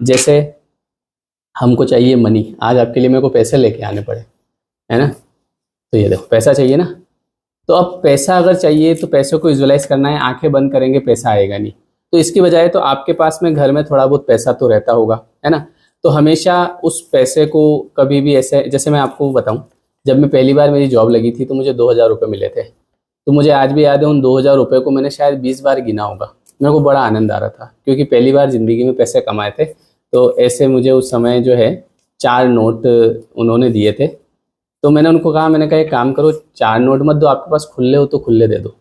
जैसे हमको चाहिए मनी, आज आपके लिए मेरे को पैसे लेके आने पड़े, है ना, तो ये देखो पैसा चाहिए ना। तो अब पैसा अगर चाहिए तो पैसे को विजुअलाइज करना है, आंखें बंद करेंगे पैसा आएगा नहीं। तो इसकी बजाय तो आपके पास में घर में थोड़ा बहुत पैसा तो रहता होगा, है ना। तो हमेशा उस पैसे को कभी भी ऐसे, जैसे मैं आपको बताऊं, जब मैं पहली बार मेरी जॉब लगी थी तो मुझे 2,000 रुपये मिले थे। तो मुझे आज भी याद है, उन 2,000 रुपये को मैंने शायद 20 बार गिना होगा। मेरे को बड़ा आनंद आ रहा था क्योंकि पहली बार ज़िंदगी में पैसे कमाए थे। तो ऐसे मुझे उस समय जो है 4 नोट उन्होंने दिए थे। तो मैंने उनको कहा, मैंने कहा एक काम करो, 4 नोट मत दो, आपके पास खुले हो तो खुले दे दो।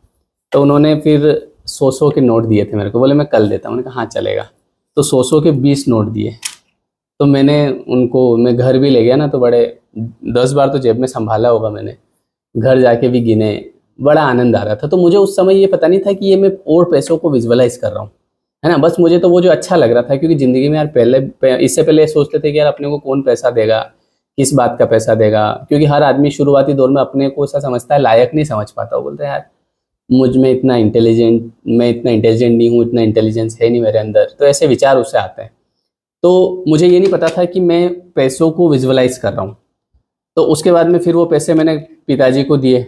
तो उन्होंने फिर 100-100 के नोट दिए थे मेरे को, बोले मैं कल देता हूँ। मैंने कहा हाँ चलेगा। तो 100-100 के 20 नोट दिए। तो मैं घर भी ले गया ना, तो बड़े 10 बार तो जेब में संभाला होगा मैंने, घर जाके भी गिने, बड़ा आनंद आ रहा था। तो मुझे उस समय ये पता नहीं था कि ये मैं और पैसों को विजुअलाइज कर रहा हूँ, है ना। बस मुझे तो वो जो अच्छा लग रहा था, क्योंकि ज़िंदगी में यार इससे पहले ये सोचते थे कि यार अपने को कौन पैसा देगा, किस बात का पैसा देगा। क्योंकि हर आदमी शुरुआती दौर में अपने को ऐसा समझता है, लायक नहीं समझ पाता। वो बोलता है यार मैं इतना इंटेलिजेंट नहीं हूँ, इतना इंटेलिजेंस है नहीं मेरे अंदर। तो ऐसे विचार उससे आते हैं। तो मुझे ये नहीं पता था कि मैं पैसों को विजुअलाइज कर रहा हूँ। तो उसके बाद में फिर वो पैसे मैंने पिताजी को दिए,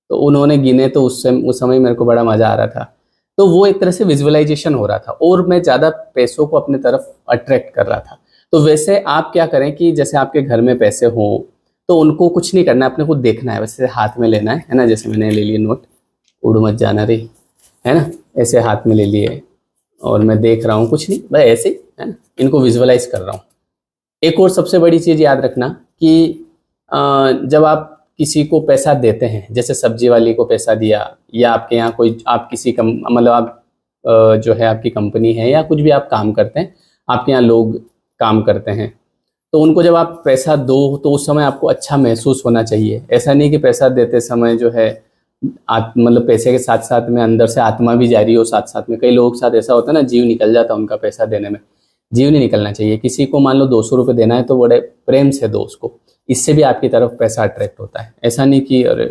तो उन्होंने गिने। तो उस समय मेरे को बड़ा मज़ा आ रहा था। तो वो एक तरह से विजुअलाइजेशन हो रहा था और मैं ज़्यादा पैसों को अपने तरफ अट्रैक्ट कर रहा था। तो वैसे आप क्या करें कि जैसे आपके घर में पैसे हों तो उनको कुछ नहीं करना है, अपने को देखना है, वैसे हाथ में लेना है ना। जैसे मैंने ले लिए नोट, उड़ मत जाना रे, है ना, ऐसे हाथ में ले लिए और मैं देख रहा हूँ, कुछ नहीं, बस ऐसे ही, है ना, इनको विजुअलाइज कर रहा हूँ। एक और सबसे बड़ी चीज़ याद रखना कि जब आप किसी को पैसा देते हैं, जैसे सब्जी वाली को पैसा दिया, या आपके यहाँ कोई आप किसी मतलब आप जो है आपकी कंपनी है या कुछ भी आप काम करते हैं, आपके यहाँ लोग काम करते हैं, तो उनको जब आप पैसा दो तो उस समय आपको अच्छा महसूस होना चाहिए। ऐसा नहीं कि पैसा देते समय जो है मतलब पैसे के साथ साथ में अंदर से आत्मा भी जारी हो साथ साथ में। कई लोगों के साथ ऐसा होता है ना, जीव निकल जाता है उनका पैसा देने में। जीव नहीं निकलना चाहिए। किसी को मान लो 200 रुपये देना है तो बड़े प्रेम से दो उसको, इससे भी आपकी तरफ पैसा अट्रैक्ट होता है। ऐसा नहीं कि अरे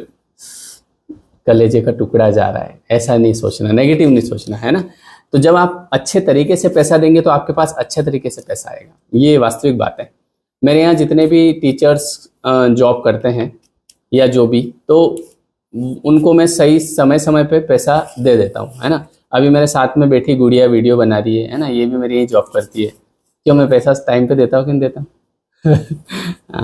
कलेजे का टुकड़ा जा रहा है, ऐसा नहीं सोचना, नेगेटिव नहीं सोचना, है ना। तो जब आप अच्छे तरीके से पैसा देंगे तो आपके पास अच्छे तरीके से पैसा आएगा, ये वास्तविक बात है। मेरे यहाँ जितने भी टीचर्स जॉब करते हैं या जो भी, तो उनको मैं सही समय समय पे पैसा दे देता हूँ, है ना। अभी मेरे साथ में बैठी गुड़िया वीडियो बना रही है ना, ये भी मेरी यही जॉब करती है। क्यों, मैं पैसा टाइम पे देता हूँ कि नहीं देता हूँ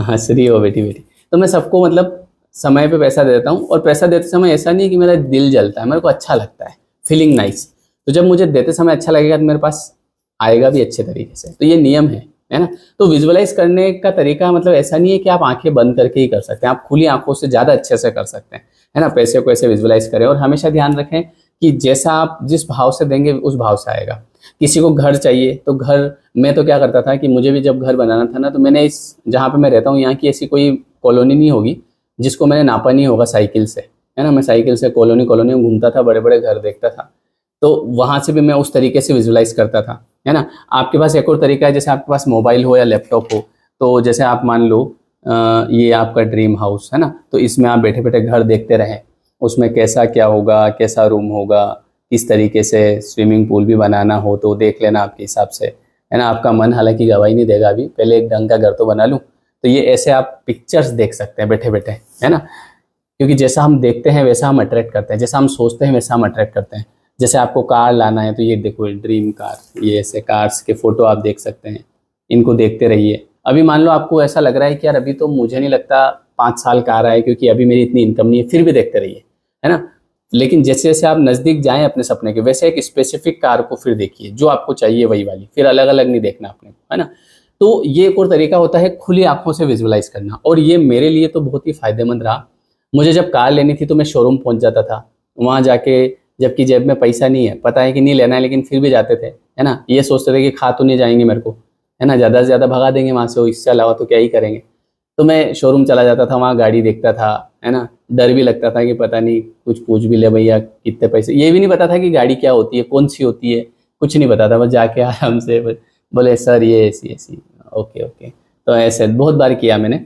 हंस रही हो बेटी बेटी। तो मैं सबको मतलब समय पे पैसा दे देता हूँ। और पैसा देते समय ऐसा नहीं कि मेरा दिल जलता है, मेरे को अच्छा लगता है, फीलिंग नाइस। तो जब मुझे देते समय अच्छा लगेगा तो मेरे पास आएगा भी अच्छे तरीके से। तो ये नियम है ना। तो विजुअलाइज करने का तरीका मतलब ऐसा नहीं है कि आप आंखें बंद करके ही कर सकते हैं, आप खुली आंखों से ज़्यादा अच्छे से कर सकते हैं, है ना। पैसे को ऐसे विजुअलाइज करें और हमेशा ध्यान रखें कि जैसा आप जिस भाव से देंगे उस भाव से आएगा। किसी को घर चाहिए तो घर, मैं तो क्या करता था कि मुझे भी जब घर बनाना था ना, तो मैंने इस जहाँ पे मैं रहता हूँ यहाँ की ऐसी कोई कॉलोनी नहीं होगी जिसको मैंने नापा नहीं होगा साइकिल से, है ना। मैं साइकिल से कॉलोनी कॉलोनी में घूमता था, बड़े बड़े घर देखता था। तो वहाँ से भी मैं उस तरीके से विजुअलाइज करता था, है ना। आपके पास एक और तरीका है, जैसे आपके पास मोबाइल हो या लैपटॉप हो, तो जैसे आप मान लो ये आपका ड्रीम हाउस है ना, तो इसमें आप बैठे बैठे घर देखते रहें, उसमें कैसा क्या होगा, कैसा रूम होगा, किस तरीके से स्विमिंग पूल भी बनाना हो तो देख लेना आपके हिसाब से, है ना। आपका मन हालांकि गवाही नहीं देगा, अभी पहले एक ढंग का घर तो बना लूँ। तो ये ऐसे आप पिक्चर्स देख सकते हैं बैठे बैठे, है ना। क्योंकि जैसा हम देखते हैं वैसा हम अट्रैक्ट करते हैं, जैसा हम सोचते हैं वैसा हम अट्रैक्ट करते हैं। जैसे आपको कार लाना है तो ये देखो ड्रीम कार, ये ऐसे कार्स के फोटो आप देख सकते हैं, इनको देखते रहिए। अभी मान लो आपको ऐसा लग रहा है कि यार अभी तो मुझे नहीं लगता 5 साल कार आए क्योंकि अभी मेरी इतनी इनकम नहीं है, फिर भी देखते रहिए, है ना। लेकिन जैसे जैसे आप नज़दीक जाएं अपने सपने के, वैसे एक स्पेसिफिक कार को फिर देखिए जो आपको चाहिए वही वाली, फिर अलग अलग नहीं देखना अपने को, है ना। तो ये एक और तरीका होता है खुली आंखों से विजुअलाइज करना, और ये मेरे लिए तो बहुत ही फायदेमंद रहा। मुझे जब कार लेनी थी तो मैं शोरूम पहुंच जाता था, वहां जाके, जबकि जेब में पैसा नहीं है, पता है कि नहीं लेना है, लेकिन फिर भी जाते थे, है ना। ये सोचते थे कि खा तो नहीं जाएंगे मेरे को, है ना, ज़्यादा से ज़्यादा भगा देंगे वहाँ से, इससे अलावा तो क्या ही करेंगे। तो मैं शोरूम चला जाता था, वहाँ गाड़ी देखता था, है ना। डर भी लगता था कि पता नहीं कुछ पूछ भी ले भैया कितने पैसे, ये भी नहीं पता था कि गाड़ी क्या होती है, कौन सी होती है, कुछ नहीं पता था। बस जाके आराम से बोले सर ये ऐसी ऐसी, ओके ओके। तो ऐसे बहुत बार किया मैंने।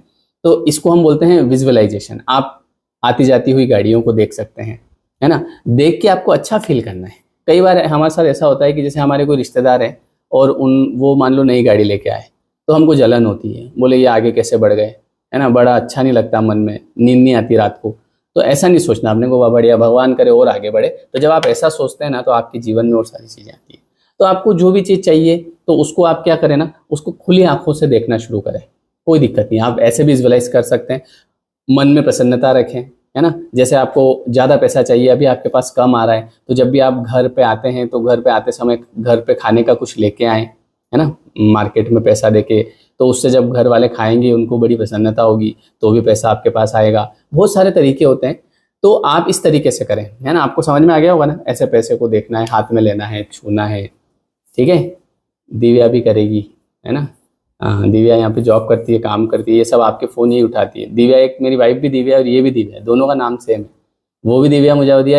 तो इसको हम बोलते हैं विजुअलाइजेशन। आप आती जाती हुई गाड़ियों को देख सकते हैं, है ना। देख के आपको अच्छा फील करना है। कई बार हमारे साथ ऐसा होता है कि जैसे हमारे कोई रिश्तेदार है और वो मान लो नई गाड़ी लेके आए, तो हमको जलन होती है, बोले ये आगे कैसे बढ़ गए, है ना, बड़ा अच्छा नहीं लगता, मन में नींद नहीं आती रात को। तो ऐसा नहीं सोचना आपने को बढ़िया, भगवान करे और आगे बढ़े। तो जब आप ऐसा सोचते हैं ना, तो आपके जीवन में और सारी चीज़ें आती है। तो आपको जो भी चीज़ चाहिए तो उसको आप क्या करें ना, उसको खुली आंखों से देखना शुरू करें, कोई दिक्कत नहीं। आप ऐसे भी विजुअलाइज कर सकते हैं, मन में प्रसन्नता रखें, है ना। जैसे आपको ज़्यादा पैसा चाहिए, अभी आपके पास कम आ रहा है, तो जब भी आप घर पे आते हैं तो घर पे आते समय घर पे खाने का कुछ लेके आएँ, है ना, मार्केट में पैसा देके। तो उससे जब घर वाले खाएंगे उनको बड़ी प्रसन्नता होगी, तो भी पैसा आपके पास आएगा। बहुत सारे तरीके होते हैं, तो आप इस तरीके से करें, है ना। आपको समझ में आ गया होगा ना, ऐसे पैसे को देखना है, हाथ में लेना है, छूना है, ठीक है। दिव्या भी करेगी, है ना। हाँ, दिव्या यहाँ पे जॉब करती है, काम करती है, ये सब आपके फ़ोन ही उठाती है। दिव्या, एक मेरी वाइफ भी दिव्या है और ये भी दिव्या है, दोनों का नाम सेम है। वो भी दिव्या मुझावदिया